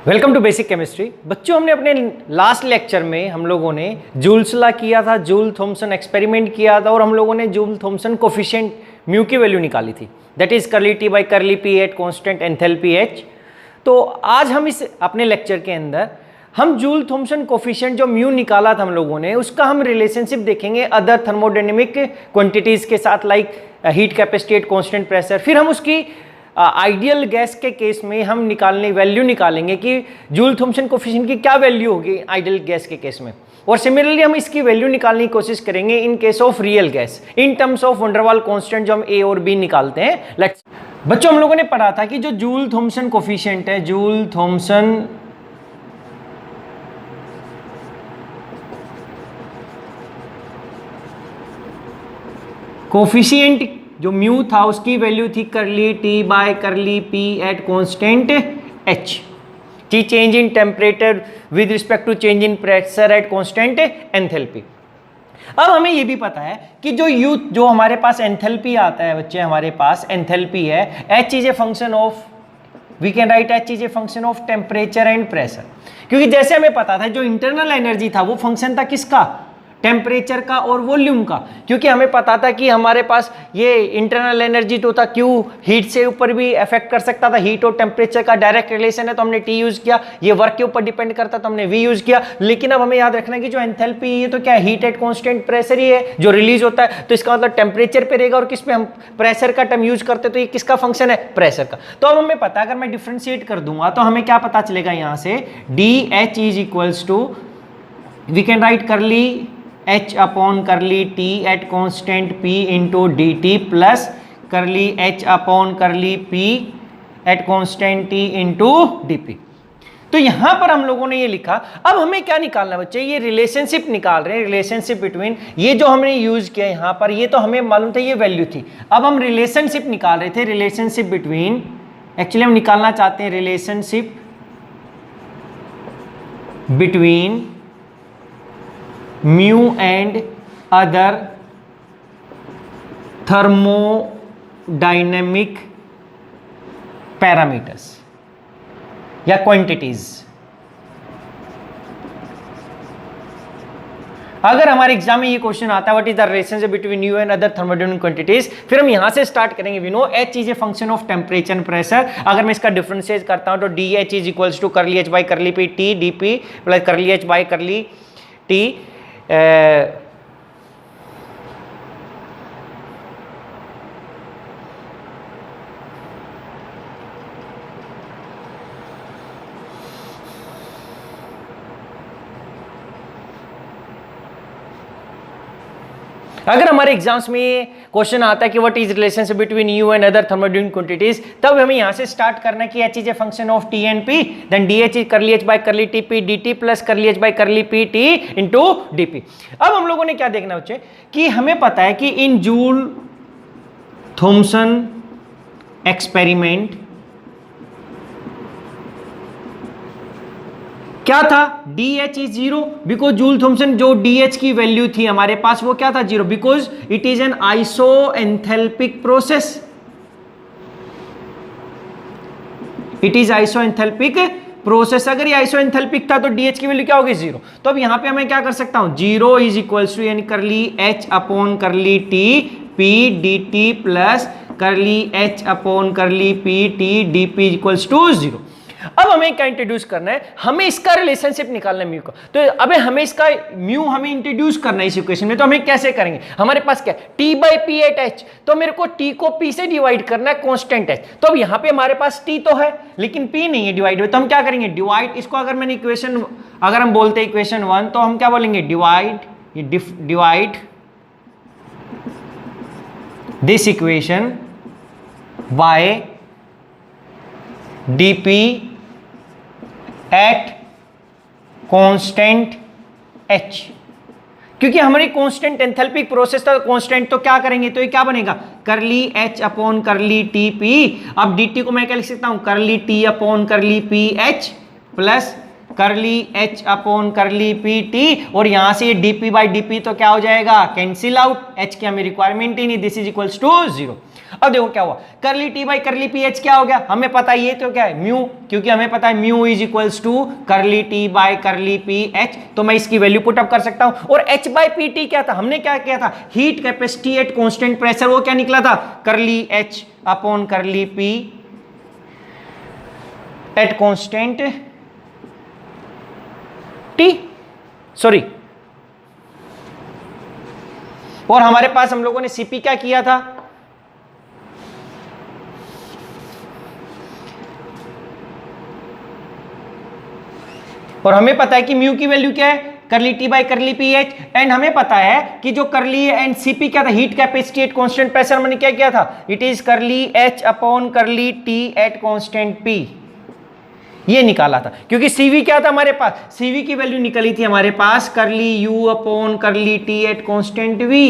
Welcome to basic chemistry. बच्चों, हमने अपने लास्ट लेक्चर में हम लोगों ने जूल्स लॉ किया था, जूल थॉमसन एक्सपेरिमेंट किया था और हम लोगों ने जूल थॉमसन कोफिशिएंट म्यू की वैल्यू निकाली थी, दैट इज करली T by curly P at constant enthalpy H. तो आज हम इस अपने लेक्चर के अंदर हम जूल थॉमसन कोफिशिएंट जो म्यू निकाला था हम लोगों ने, उसका हम रिलेशनशिप देखेंगे अदर थर्मोडायनेमिक क्वांटिटीज के साथ, like heat capacity eight constant pressure. फिर हम उसकी आइडियल गैस के केस में हम वैल्यू निकालेंगे कि जूल थॉमसन कोफिशिएंट की क्या वैल्यू होगी आइडियल गैस के केस में, और सिमिलरली हम इसकी वैल्यू निकालने की कोशिश करेंगे in case of real gas in terms of van der Waals constant जो हम ए और बी निकालते हैं। लेट्स बच्चों, हम लोगों ने पढ़ा था कि जो जूल थॉमसन कोफिशिएंट है, जूल थॉमसन कोफिशिएंट जो म्यू था उसकी वैल्यू थी curly T by curly P at constant H, T change in temperature with respect to change in pressure at constant enthalpy. अब हमें ये भी पता है कि जो हमारे पास एंथैल्पी आता है बच्चे, हमारे पास एंथैल्पी है, H is a function of, we can write H is a function of temperature and pressure, क्योंकि जैसे हमें पता था जो इंटरनल एनर्जी था वो फंक्शन था किसका, टेम्परेचर का और वॉल्यूम का, क्योंकि हमें पता था कि हमारे पास ये इंटरनल एनर्जी तो था, क्यू हीट से ऊपर भी अफेक्ट कर सकता था, हीट और टेम्परेचर का डायरेक्ट रिलेशन है तो हमने टी यूज किया, ये वर्क के ऊपर डिपेंड करता तो हमने वी यूज किया। लेकिन अब हमें याद रखना है कि जो एंथैल्पी ये तो क्या है, हीट एट कांस्टेंट प्रेशर ही है जो रिलीज होता है, तो इसका मतलब टेम्परेचर पे रहेगा, और किस पे हम प्रेशर का टर्म यूज करते तो ये किसका फंक्शन है, प्रेशर का। तो अब हमें पता है अगर मैं डिफ्रेंशिएट कर दूंगा तो हमें क्या पता चलेगा, यहां से D H is equals to, we can write curly h upon curly t at constant p into D T plus curly h upon curly p at constant t into D P. तो यहां पर हम लोगों ने ये लिखा। अब हमें क्या निकालना बच्चे, ये रिलेशनशिप निकाल रहे हैं, रिलेशनशिप बिटवीन ये जो हमने यूज किया यहां पर, ये तो हमें मालूम था ये वैल्यू थी। अब हम रिलेशनशिप निकाल रहे थे, रिलेशनशिप बिटवीन, एक्चुअली हम निकालना चाहते हैं relationship between mu and other thermodynamic parameters या क्वांटिटीज। अगर हमारे एग्जाम में ये क्वेश्चन आता है what is the relationship between mu and other thermodynamic quantities, फिर हम यहां से स्टार्ट करेंगे। We know H is a function of temperature and pressure. अगर मैं इसका डिफरेंशिएट करता हूं तो D H is equals to curly H by curly P T D P plus curly H by curly T अगर हमारे exams में question आता है कि what is relationship between U and other thermodynamic quantities, तब हमें यहां से स्टार्ट करना है कि H is a function of T and P, then D H is curly H by curly T P D T plus curly H by curly P T into D P. अब हम लोगों ने क्या देखना बच्चे कि हमें पता है कि इन जूल थॉमसन एक्सपेरिमेंट क्या था, D H is zero, because Joule Thomson जो डी एच की वैल्यू थी हमारे पास वो क्या था, zero, because it is an isoenthalpic process, it is isoenthalpic process. अगर ये आइसो एंथैल्पिक था तो डी एच की वैल्यू क्या होगी, जीरो। तो अब यहां पे मैं क्या कर सकता हूं, जीरो इज इक्वल्स टू यानी curly H upon curly T P D T plus curly H upon curly P T D P equals to zero. अब हमें क्या इंट्रोड्यूस करना है, हमें इसका रिलेशनशिप निकालना है म्यू का। तो अबे हमें इसका म्यू हमें इंट्रोड्यूस करना है इस इक्वेशन में, तो हमें कैसे करेंगे, हमारे पास क्या t by P at H, तो मेरे को t को p से डिवाइड करना है कांस्टेंट h। तो अब यहां पे हमारे पास t तो है लेकिन p नहीं है डिवाइड में, तो हम क्या करेंगे, डिवाइड इसको, अगर मैंने इक्वेशन, अगर हम बोलते हैं इक्वेशन 1 तो हम क्या बोलेंगे, divide this equation by dp at constant h, क्योंकि हमारी कांस्टेंट एंथैल्पिक प्रोसेस था, कांस्टेंट तो क्या करेंगे, तो ये क्या बनेगा, करली h upon curly T P. अब dt को मैं क्या लिख सकता हूं, करली t upon curly P H plus curly h upon curly P T, और यहां से dp बाई dp तो क्या हो जाएगा, कैंसिल आउट, h की हमें रिक्वायरमेंट ही नहीं, this is equals to zero. अब देखो क्या हुआ, curly T by curly P H क्या हो गया, हमें पता है ये तो क्या है म्यू, क्योंकि हमें पता है म्यू इज इक्वल्स टू करली T by curly P H, तो मैं इसकी वैल्यू पुट अप कर सकता हूं। और एच बाई पी टी क्या था, हमने क्या किया था, heat capacity eight constant pressure, वो क्या निकला था, करली H upon curly P at constant T, sorry, और हमारे पास हम लोगों ने सीपी क्या किया था, और हमें पता है कि म्यू की वैल्यू क्या है, करली T by curly P H, and हमें पता है कि जो करली एंड सीपी क्या था, heat capacity eight constant pressure, मैंने क्या किया था, it is curly H upon curly T at constant P, ये निकाला था। क्योंकि सीवी क्या था हमारे पास, सीवी की वैल्यू निकली थी हमारे पास curly U upon curly T at constant V,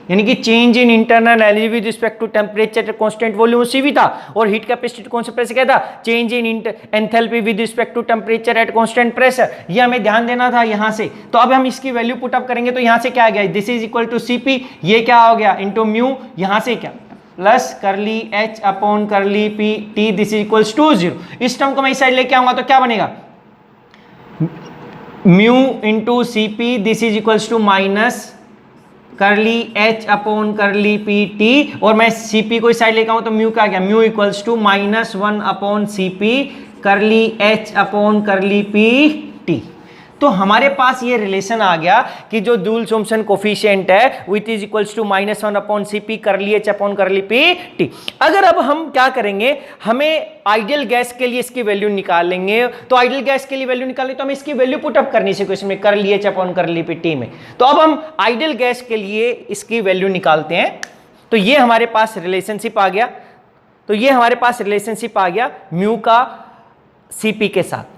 यानी कि change in internal energy with respect to temperature constant volume CV था, और हीट कैपेसिटी कांस्टेंट प्रेशर क्या था, change in enthalpy with respect to temperature at constant pressure, ये हमें ध्यान देना था यहां से। तो अब हम इसकी वैल्यू पुट अप करेंगे, तो यहां से क्या आ गया, this is equal to CP, ये क्या हो गया इनटू म्यू, यहां से क्या plus curly H upon curly P T, this is equals to 0। इस टर्म को मैं इस साइड लेके आऊंगा तो क्या बनेगा, mu into CP, this is equals to minus curly H upon curly P T, और मैं सीपी को इस साइड लेकर आऊं तो म्यू क्या आ गया, mu equals to -1 upon CP curly H upon curly P T. तो हमारे पास ये रिलेशन आ गया कि जो जूल थॉम्सन कोफिशिएंट है which is equals to -1 upon CP curly H upon curly P T. अगर अब हम क्या करेंगे, हमें आइडियल गैस के लिए इसकी वैल्यू निकालेंगे, तो आइडियल गैस के लिए वैल्यू निकालें तो हमें इसकी वैल्यू पुट अप करनी है इक्वेशन में, करली H upon curly P T में। तो अब हम आइडियल गैस के लिए इसकी वैल्यू निकालते हैं, तो ये हमारे पास रिलेशनशिप आ गया, तो ये हमारे पास रिलेशनशिप आ गया म्यू का सीपी के साथ,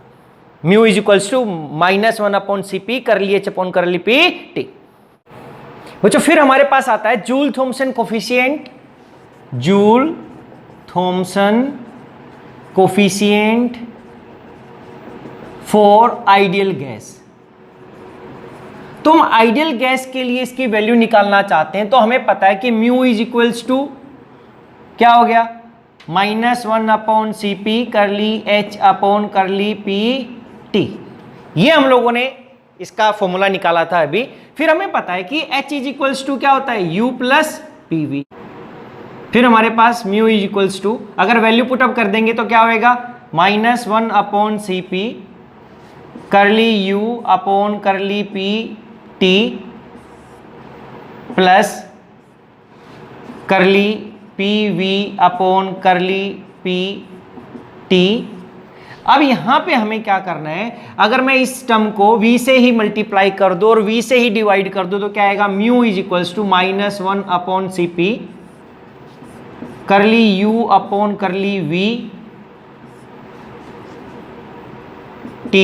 mu is equals to -1 upon CP curly H upon curly P T. बच्चों फिर हमारे पास आता है Joule Thomson coefficient, Joule Thomson coefficient for ideal gas. तो हम आइडियल गैस के लिए इसकी वैल्यू निकालना चाहते हैं, तो हमें पता है कि म्यू इज इक्वल्स टू क्या हो गया, -1 upon CP curly H upon curly P T. ये हम लोगों ने इसका फॉर्मूला निकाला था अभी। फिर हमें पता है कि H इज इक्वल्स टू क्या होता है, U प्लस पी वी। फिर हमारे पास म्यू इज इक्वल्स टू, अगर वैल्यू पुटअप कर देंगे तो क्या होएगा, -1 upon C P curly U upon curly P T plus करली P V upon curly P T. अब यहां पे हमें क्या करना है, अगर मैं इस टर्म को v से ही मल्टीप्लाई कर दो और v से ही डिवाइड कर दो तो क्या आएगा, mu is equals to -1 upon C P curly u upon curly v t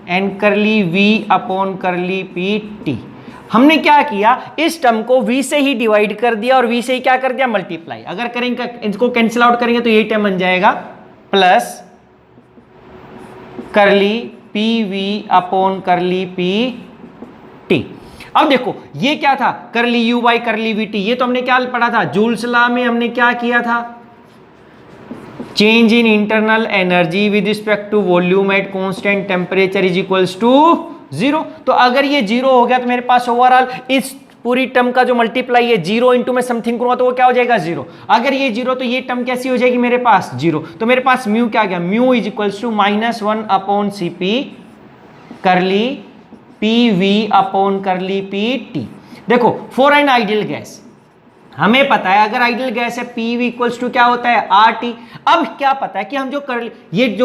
and curly v upon curly p t। हमने क्या किया, इस टर्म को v से ही डिवाइड कर दिया और v से ही क्या कर दिया, मल्टीप्लाई। अगर करेंगे इसको कैंसिल आउट करेंगे तो यही टर्म बन जाएगा प्लस करली P V upon curly P T. अब देखो ये क्या था, करली यू बाई करली वी टी, ये तो हमने क्या पढ़ा था, जूल्स लॉ में हमने क्या किया था, change in internal energy with respect to volume at constant temperature is equals to 0। तो अगर ये 0 हो गया तो मेरे पास ओवरऑल इस पूरी टर्म का जो मल्टीप्लाई है 0 इंटू में समथिंग करूंगा तो वो क्या हो जाएगा 0। अगर ये 0 तो ये टर्म कैसी हो जाएगी मेरे पास 0। तो मेरे पास म्यू क्या गया, mu is equals to -1 upon C P curly P V upon curly P T. देखो फॉर एन आइडियल गैस हमें पता है अगर आइडियल गैस है पी वी इक्वल्स टू क्या होता है आर टी। अब क्या पता है कि हम जो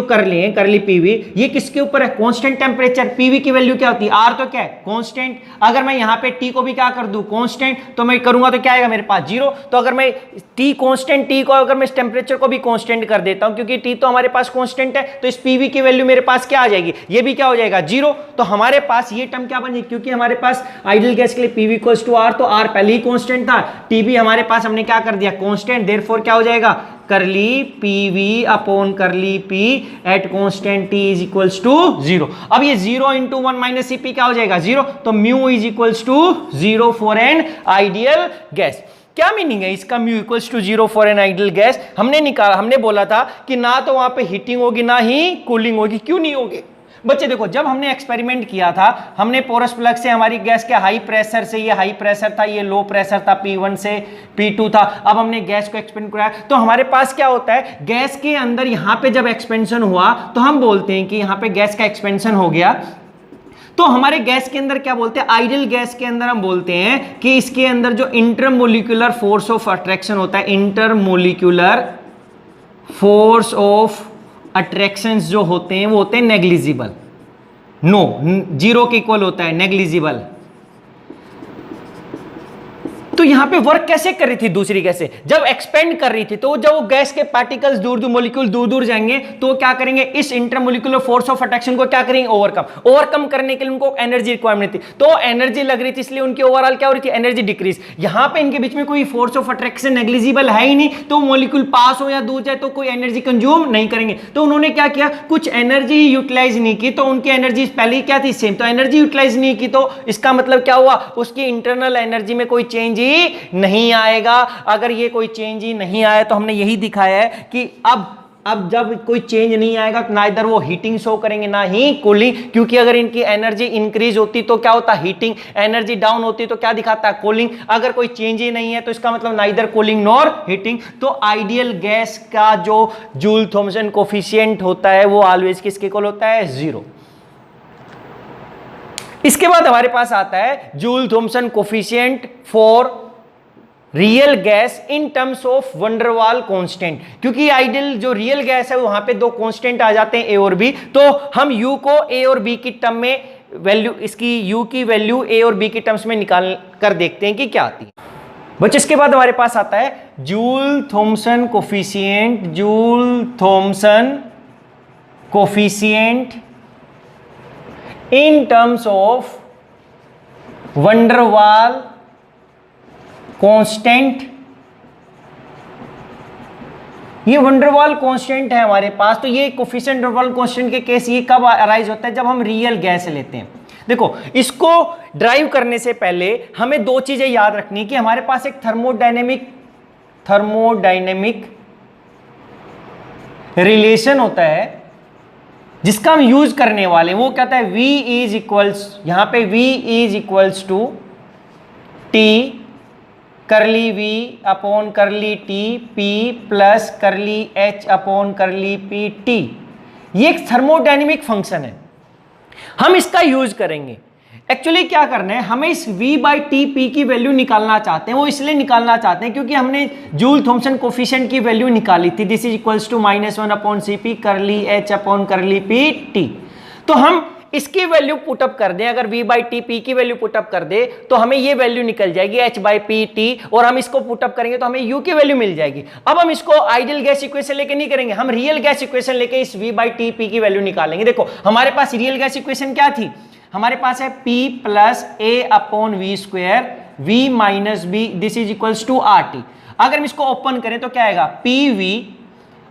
कर लिए करली पी वी, ये किसके ऊपर है, कांस्टेंट टेम्परेचर। पी वी की वैल्यू क्या होती है, आर तो क्या है कांस्टेंट। अगर मैं यहाँ पे टी को भी क्या कर दूं कांस्टेंट, तो मैं करूंगा तो क्या आएगा मेरे पास 0। तो अगर मैं टी कांस्टेंट, टी को अगर मैं इस टेम्परेचर को भी कांस्टेंट कर देता हूं क्योंकि टी तो हमारे पास कांस्टेंट है, तो इस पी वी की वैल्यू मेरे पास क्या आ जाएगी, ये भी क्या हो जाएगा 0। तो हमारे पास ये टर्म क्या बन जाएगी, क्योंकि हमारे पास आइडियल गैस के लिए P V equals to R, तो आर पहले ही कांस्टेंट था, टी भी हमारे पास हमने क्या कर दिया कांस्टेंट, देयरफॉर क्या हो जाएगा curly P V upon curly P at constant T is equals to 0। अब ये 0 इंटू 1 माइनस सी पी क्या हो जाएगा 0। तो mu is equals to 0 for an ideal gas. क्या मीनिंग है इसका, mu equals to 0 for an ideal gas? हमने बोला था कि ना तो वहां पे हीटिंग होगी ना ही कूलिंग होगी। क्यों नहीं होगी बच्चे? देखो, जब हमने एक्सपेरिमेंट किया था, हमने पोरस प्लग से हमारी गैस के हाई प्रेशर से, ये हाई प्रेशर था, ये लो प्रेशर था, P1 से P2 था, अब हमने गैस को एक्सपेंड कराया, तो हमारे पास क्या होता है, गैस के अंदर यहां पे जब एक्सपेंशन हुआ तो हम बोलते हैं कि यहां पे गैस का एक्सपेंशन हो गया, तो हमारे गैस के अंदर क्या बोलते हैं, आइडियल गैस के अंदर हम बोलते हैं कि इसके अंदर जो इंटरमोलिक्यूलर फोर्स ऑफ अट्रैक्शन होता है, इंटरमोलिक्यूलर फोर्स ऑफ अट्रैक्शंस जो होते हैं वो होते हैं नेग्लिजिबल, नो, 0 के इक्वल होता है, नेग्लिजिबल। तो यहां पे वर्क कैसे कर रही थी दूसरी गैस से? जब एक्सपेंड कर रही थी तो जब वो गैस के पार्टिकल्स दूर दूर, मोलिक्यूल दूर दूर जाएंगे तो क्या करेंगे, इस इंटरमोलिक्यूलर फोर्स ऑफ अट्रैक्शन को क्या करेंगे, ओवरकम करने के लिए उनको एनर्जी रिक्वायरमेंट थी, तो एनर्जी लग रही थी, इसलिए उनकी ओवरऑल क्या हो रही थी, एनर्जी डिक्रीज। यहां पे इनके बीच में कोई फोर्स ऑफ अट्रैक्शन नेग्लिजिबल है ही नहीं, तो मोलिक्यूल पास हो या दूर जाए तो कोई एनर्जी कंज्यूम नहीं करेंगे। तो उन्होंने क्या किया, कुछ एनर्जी ही यूटिलाइज नहीं की, तो उनकी एनर्जी पहले ही क्या थी, सेम, तो एनर्जी यूटिलाइज नहीं की, तो इसका मतलब क्या हुआ, उसकी इंटरनल एनर्जी में कोई चेंज ही नहीं आएगा। अगर ये कोई चेंज ही नहीं आया तो हमने यही दिखाया है कि अब जब कोई चेंज नहीं आएगा तो ना इधर वो हीटिंग शो करेंगे ना ही कूलिंग, क्योंकि अगर इनकी एनर्जी इंक्रीज होती तो क्या होता, हीटिंग, एनर्जी डाउन होती तो क्या दिखाता है, कूलिंग। अगर कोई चेंज ही नहीं है तो इसका मतलब ना इधर कूलिंग नॉर हीटिंग। तो आइडियल गैस का जो जूल थॉमसन कोफिशिएंट होता है वो ऑलवेज किसके इक्वल होता है, 0। इसके बाद हमारे पास आता है Joule Thomson coefficient for real gas in terms of van der Waals constant, क्योंकि आइडियल जो रियल गैस है वहां पे दो कांस्टेंट आ जाते हैं ए और बी, तो हम यू को ए और बी की टर्म में वैल्यू, इसकी यू की वैल्यू ए और बी की टर्म्स में निकाल कर देखते हैं कि क्या आती है बच्चे। इसके बाद हमारे पास आता है Joule Thomson coefficient, Joule Thomson coefficient in terms of van der Waals constant. ये वंडरवाल कांस्टेंट है हमारे पास, तो ये कोफिशिएंट वंडरवाल कांस्टेंट के केस ये कब अराइज होता है, जब हम रियल गैस लेते हैं। देखो, इसको ड्राइव करने से पहले हमें दो चीजें याद रखनी कि हमारे पास एक थर्मोडायनेमिक रिलेशन होता है जिसका हम यूज करने वाले, वो कहता है V इज इक्वल्स, यहां पे V is equals to T curly V upon curly T P plus curly H upon curly P T। ये एक थर्मोडायनेमिक फंक्शन है, हम इसका यूज करेंगे। एक्चुअली क्या करना है, हमें इस V बाई टी पी की वैल्यू निकालना चाहते हैं। वो इसलिए निकालना चाहते हैं क्योंकि हमने जूल थॉमसन कोफिशिएंट की वैल्यू निकाली थी, this is equals to -1 upon C P curly H upon curly P T। तो हम इसकी वैल्यू पुटअप कर दें, अगर V बाई टी पी की वैल्यू पुटअप कर दे तो हमें ये वैल्यू निकल जाएगी H बाई पी टी, और हम इसको पुटअप करेंगे तो हमें U की वैल्यू मिल जाएगी। अब हम इसको आइडियल गैस इक्वेशन लेके नहीं करेंगे, हम रियल गैस इक्वेशन लेके इस V बाई टी पी की वैल्यू निकालेंगे। देखो, हमारे पास रियल गैस इक्वेशन क्या थी, हमारे पास है P plus A upon V square V minus B, this is equals to RT। अगर हम इसको ओपन करें तो क्या आएगा, PV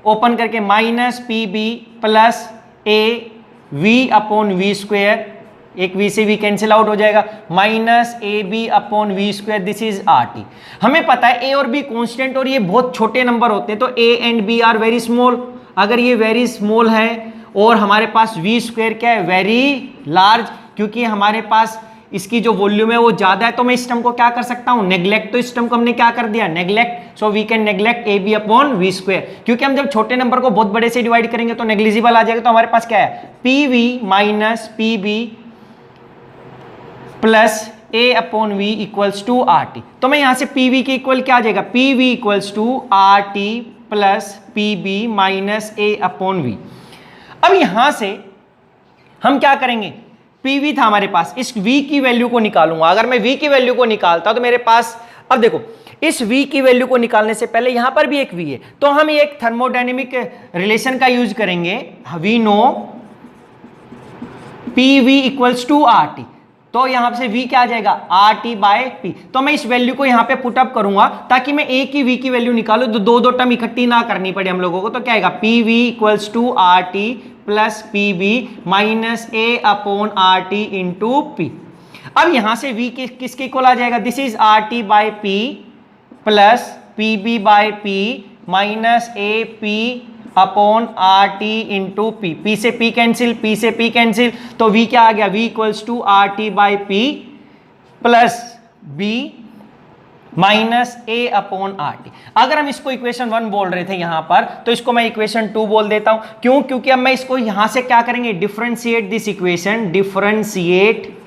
ओपन करके minus PB plus A V upon V square, एक V से V कैंसिल आउट हो जाएगा, minus AB upon V square, this is RT। हमें पता है A और B कांस्टेंट और ये बहुत छोटे नंबर होते हैं, तो A and B are very small. अगर ये वेरी स्मॉल है और हमारे पास V स्क्वायर क्या है, वेरी लार्ज, क्योंकि हमारे पास इसकी जो वॉल्यूम है वो ज्यादा है, तो मैं इस टर्म को क्या कर सकता हूं, नेग्लेक्ट। तो इस टर्म को हमने क्या कर दिया, neglect. So we can neglect A B upon V square, क्योंकि हम जब छोटे नंबर को बहुत बड़े से डिवाइड करेंगे तो नेग्लिजिबल आ जाएगा। तो हमारे पास क्या है, P V minus P B plus A upon V equals to R T. तो मैं यहां से पी वी के इक्वल क्या आ जाएगा, P V equals to R T plus P B minus A upon V. अब यहां से हम क्या करेंगे, PV था हमारे पास, इस V की वैल्यू को निकालूंगा। अगर मैं V की वैल्यू को निकालता तो मेरे पास, अब देखो, इस V की वैल्यू को निकालने से पहले यहां पर भी एक V है, तो हम एक थर्मोडायनेमिक रिलेशन का यूज करेंगे। We know PV equals to RT, तो यहां से V क्या आ जाएगा, RT बाय P। तो मैं इस वैल्यू को यहां पे पुटअप करूंगा ताकि मैं एक ही V की वैल्यू निकालूं, तो दो टर्म इकट्ठी ना करनी पड़े हम लोगों को। तो क्या आएगा, PV equals to RT plus P B minus A upon R T into P. अब यहां से V किसके इक्वल आ जाएगा, this is R T by P plus P B by P minus A P upon R T into P. P से P cancel, P से P cancel, तो V क्या आ गया, V equals to R T by P plus B minus A upon R T. अगर हम इसको equation 1 बोल रहे थे यहां पर, तो इसको मैं इक्वेशन 2 बोल देता हूं। क्यों? क्योंकि अब मैं इसको यहां से क्या करेंगे, differentiate this equation, differentiate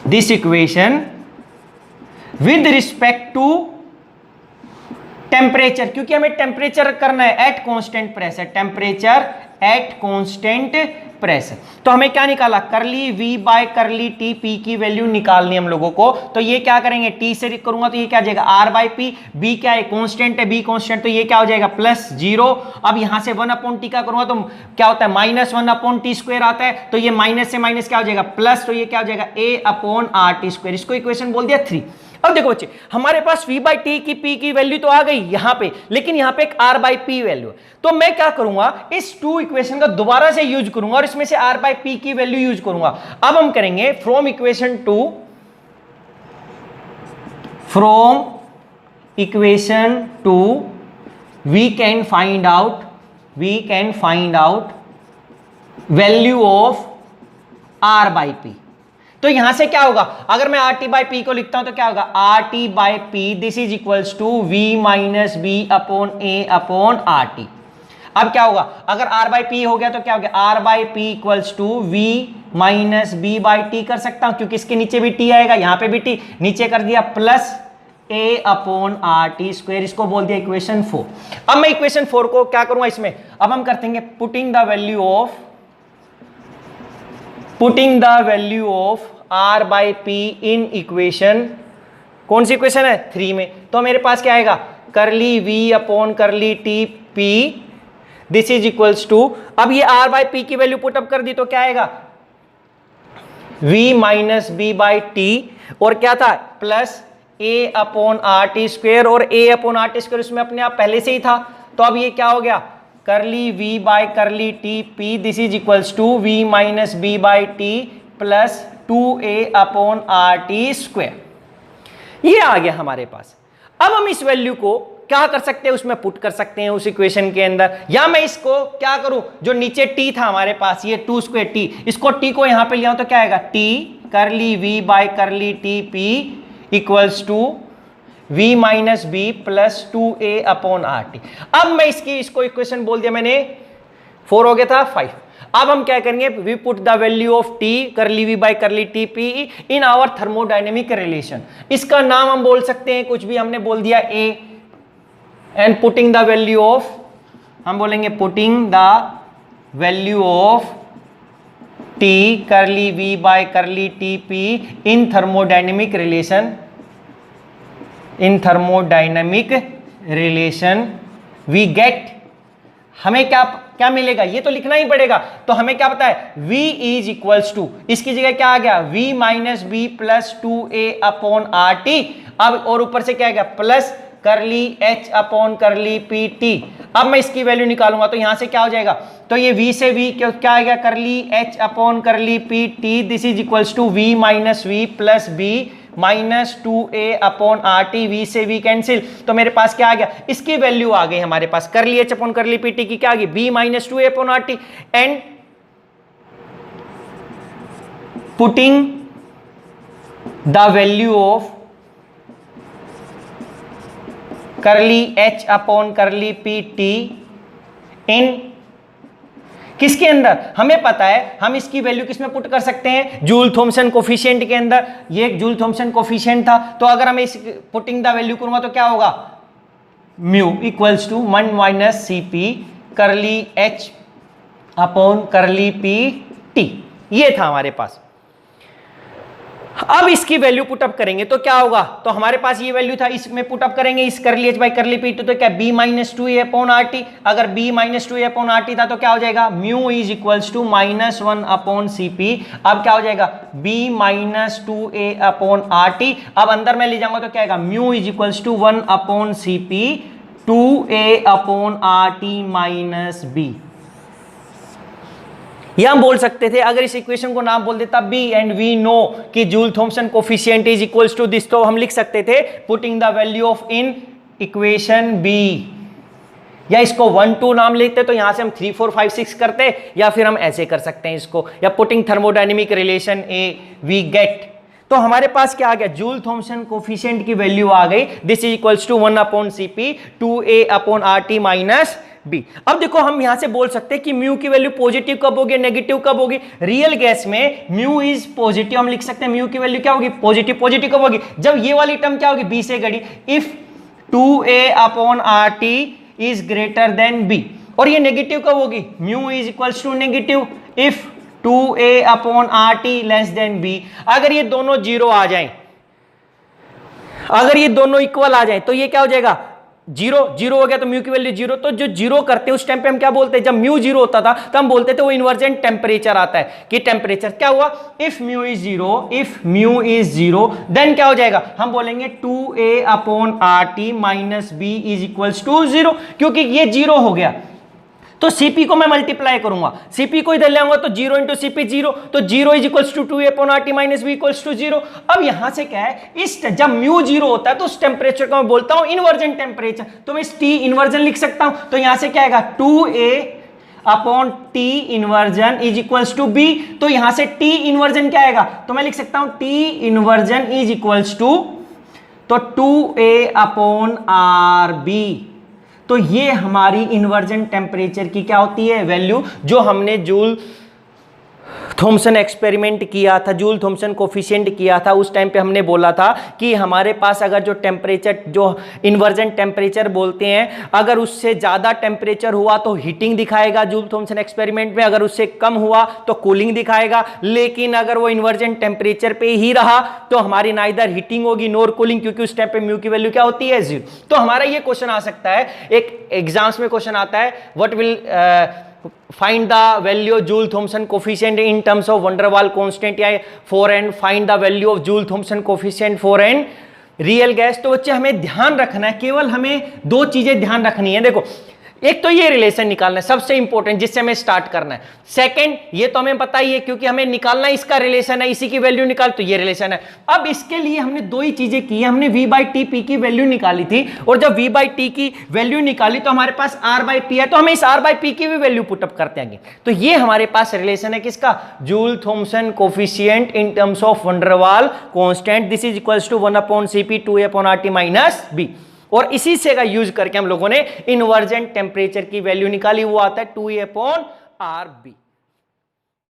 this equation with respect to temperature, क्योंकि हमें टेम्परेचर करना है at constant pressure, temperature at constant pressure. तो हमें क्या निकाला, curly V by curly T, P की वैल्यू निकालनी हम लोगों को। तो ये क्या करेंगे, टी से करूंगा तो ये क्या आ जाएगा आर बाई पी, बी क्या है कांस्टेंट है, बी कांस्टेंट, तो ये क्या हो जाएगा प्लस 0। अब यहां से 1 अपॉन टी का करूंगा तो क्या होता है, माइनस 1 अपॉन टी स्क्वायर आता है, तो ये माइनस से माइनस क्या हो जाएगा प्लस, तो ये क्या हो जाएगा ए अपॉन आर टी स्क्वायर। इसको इक्वेशन बोल दिया 3। अब देखो बच्चे, हमारे पास v बाई टी की p की वैल्यू तो आ गई यहां पे, लेकिन यहां पे एक r बाई पी वैल्यू है। तो मैं क्या करूंगा, इस 2 इक्वेशन का दोबारा से यूज करूंगा और इसमें से r बाई पी की वैल्यू यूज करूंगा। अब हम करेंगे from equation 2 we can find out value of r by P. तो यहां से क्या होगा, अगर मैं आर टी बाई पी को लिखता हूं तो क्या होगा, R T by P this is equals to V minus B upon A upon R T. अब क्या होगा, अगर आर बाई पी हो गया तो क्या हो गया, R by P equals to V minus B by T कर सकता हूं, क्योंकि इसके नीचे भी टी आएगा, यहां पे भी टी, नीचे कर दिया plus A upon R T square. इसको बोल दिया इक्वेशन 4। अब मैं इक्वेशन 4 को क्या करूंगा इसमें, अब हम करते हैं putting the value of r by P in equation, कौन सी इक्वेशन है 3 में, तो मेरे पास क्या आएगा, curly v upon curly T P this is equals to, अब ये r बाई पी की वैल्यू पुटअप कर दी तो क्या आएगा, v minus B by T, और क्या था plus a upon R T square, और a upon R T square उसमें अपने आप पहले से ही था, तो अब ये क्या हो गया, curly v by curly T P this is equals to v minus B by T plus 2a upon R T square. ये आ गया हमारे पास। अब हम इस वैल्यू को क्या कर सकते हैं, उसमें पुट कर सकते हैं उस इक्वेशन के अंदर, या मैं इसको क्या करूं, जो नीचे t था हमारे पास ये 2 स्क्वायर t, इसको t को यहां पे लिया तो क्या आएगा, t curly v by curly T P equals to v minus B plus 2a upon R T. अब मैं इसको इक्वेशन बोल दिया मैंने, 4 हो गया था 5। अब हम क्या करेंगे, we put the value of T curly V by curly T P in our thermodynamic relation. इसका नाम हम बोल सकते हैं कुछ भी, हमने बोल दिया ए, and putting the value of, हम बोलेंगे putting the value of T curly V by curly T P in thermodynamic relation we get, हमें क्या मिलेगा, ये तो लिखना ही पड़ेगा, तो हमें क्या पता है, v इज इक्वल्स टू, इसकी जगह क्या आ गया, v minus B plus 2a upon R T. अब और ऊपर से क्या आ गया, plus curly h upon curly P T. अब मैं इसकी वैल्यू निकालूंगा तो यहां से क्या हो जाएगा, तो ये v से v क्या आ गया, curly h upon curly P T this is equals to v minus v plus b minus 2a upon R T, V से वी कैंसिल, तो मेरे पास क्या आ गया, इसकी वैल्यू आ गई हमारे पास, करली H upon curly P T की क्या आ गई, b minus 2a upon R T, and putting the value of करली H upon curly P T इन किसके अंदर, हमें पता है हम इसकी वैल्यू किसमें पुट कर सकते हैं, जूल थॉमसन कोफिशिएंट के अंदर। ये एक जूल थॉमसन कोफिशिएंट था, तो अगर हम इस पुटिंग द वैल्यू करूंगा तो क्या होगा, mu equals to 1 minus C P curly H upon curly P T, ये था हमारे पास। अब इसकी वैल्यू पुटअप करेंगे तो क्या होगा, तो हमारे पास ये वैल्यू था, इसमें पुटअप करेंगे इस करली एच बाई करली पी तो क्या b minus 2a upon R T, अगर b minus 2a upon R T था तो क्या हो जाएगा, mu is equals to minus 1 upon C P. अब क्या हो जाएगा, b minus 2a upon R T, अब अंदर में ले जाऊंगा तो क्या आएगा, mu is equals to 1 upon C P 2a upon R T minus b। या हम बोल सकते थे अगर इस इक्वेशन को नाम बोल देता बी एंड वी नो कि Joule Thomson coefficient is equals to this, तो हम लिख सकते थे putting the value of in equation B, या इसको 1 2 नाम लेते तो यहां से हम 3 4 5 6 करते, या फिर हम ऐसे कर सकते हैं इसको, या putting thermodynamic relation A we get, तो हमारे पास क्या आ गया, जूल थॉमसन कोफिशिएंट की वैल्यू आ गई, this is equals to 1/Cp 2a/RT minus B. अब देखो हम यहां से बोल सकते हैं कि म्यू की वैल्यू पॉजिटिव कब होगी, नेगेटिव कब होगी, रियल गैस में म्यू इज पॉजिटिव, हम लिख सकते हैं म्यू की वैल्यू क्या होगी, पॉजिटिव। पॉजिटिव कब होगी, जब ये वाली टर्म क्या होगी, बी से घड़ी, if 2a/RT is greater than B, और ये नेगेटिव कब होगी, mu is equals to negative if 2a/RT less than B. अगर ये दोनों जीरो आ जाएं, अगर ये दोनों इक्वल आ जाएं तो ये क्या हो जाएगा, जीरो। जीरो हो गया तो म्यू की वैल्यू जीरो, तो जो जीरो करते हैं उस टाइम पे हम क्या बोलते हैं, जब म्यू जीरो होता था तो हम बोलते थे वो इन्वर्जेंट टेम्परेचर आता है, कि टेम्परेचर क्या हुआ, if mu is zero, if mu is zero then क्या हो जाएगा, हम बोलेंगे 2a/RT minus B is equals to zero, क्योंकि ये जीरो हो गया तो Cp को मैं मल्टीप्लाई करूंगा, Cp को इधर ले आऊंगा तो 0 इंटू Cp 0, तो 0 is equals to 2a/RT minus B equals to 0। अब यहां से क्या है, इस जब म्यू 0 होता है तो उस टेम्परेचर को मैं बोलता हूं इन्वर्जन टेम्परेचर, तो मैं इस T इन्वर्जन लिख सकता हूं, तो यहां से क्या आएगा 2a/T inversion is equals to B, तो यहां से T इन्वर्जन क्या आएगा, तो मैं लिख सकता हूं T inversion is equals to, तो 2a/RB, तो ये हमारी इन्वर्जन टेम्परेचर की क्या होती है, वैल्यू, जो हमने जूल थॉमसन एक्सपेरिमेंट किया था, जूल थॉमसन कोफिशिएंट किया था, उस टाइम पे हमने बोला था कि हमारे पास अगर जो टेम्परेचर, जो इन्वर्जन टेम्परेचर बोलते हैं, अगर उससे ज़्यादा टेम्परेचर हुआ तो हीटिंग दिखाएगा जूल थॉमसन एक्सपेरिमेंट में, अगर उससे कम हुआ तो कूलिंग दिखाएगा, लेकिन अगर वो इन्वर्जन टेम्परेचर पे ही रहा तो हमारी नाइदर हीटिंग होगी नोर कूलिंग, क्योंकि उस टाइम पे म्यू की वैल्यू क्या होती है, 0। तो हमारा ये क्वेश्चन आ सकता है, एक एग्जाम्स में क्वेश्चन आता है, what will find the value of Joule Thomson coefficient in terms of van der Waals constant या for n find the value of Joule Thomson coefficient for n real gas. तो बच्चे हमें ध्यान रखना है, केवल हमें दो चीजें ध्यान रखनी है। देखो, एक तो ये रिलेशन निकालना है सबसे इंपॉर्टेंट, जिससे हमें स्टार्ट करना है। सेकंड, ये तो हमें पता ही है क्योंकि हमें निकालना इसका रिलेशन है, इसी की वैल्यू निकाल, तो ये रिलेशन है। अब इसके लिए हमने दो ही चीजें की है, हमने v/T की वैल्यू निकाली थी, और जब v/T की वैल्यू निकाली तो हमारे पास r/P है, तो हमें इस r/P की भी वैल्यू पुटअप करते हैं। तो ये हमारे पास रिलेशन है किसका, Joule Thomson coefficient in terms of van der Waals constant, this is equals to 1/Cp 2a/RT minus B, और इसी से का यूज करके हम लोगों ने इन्वर्जेंट टेम्परेचर की वैल्यू निकाली, वो आता है 2a/RB।